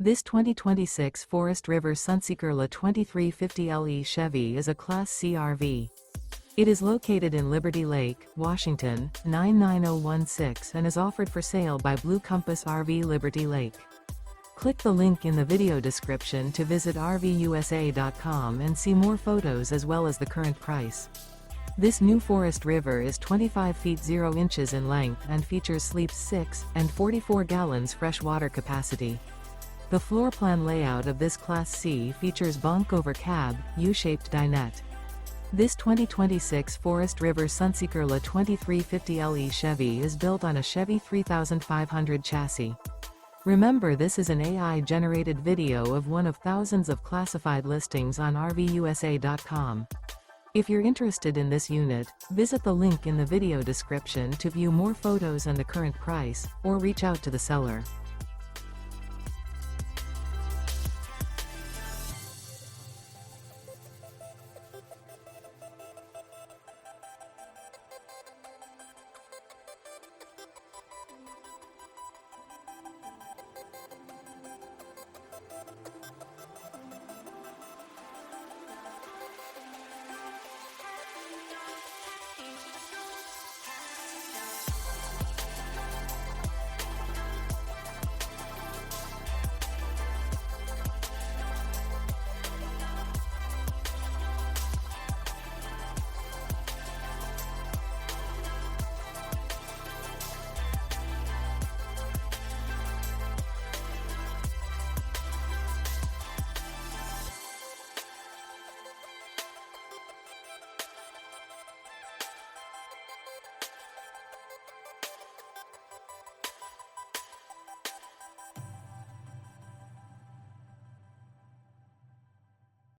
This 2026 Forest River Sunseeker La 2350LE Chevy is a Class C RV. It is located in Liberty Lake, Washington, 99016 and is offered for sale by Blue Compass RV Liberty Lake. Click the link in the video description to visit RVUSA.com and see more photos as well as the current price. This new Forest River is 25 feet 0 inches in length and features sleeps 6 and 44 gallons fresh water capacity. The floor plan layout of this Class C features bunk over cab, U-shaped dinette. This 2026 Forest River Sunseeker La 2350LE Chevy is built on a Chevy 3500 chassis. Remember, this is an AI-generated video of one of thousands of classified listings on RVUSA.com. If you're interested in this unit, visit the link in the video description to view more photos and the current price, or reach out to the seller.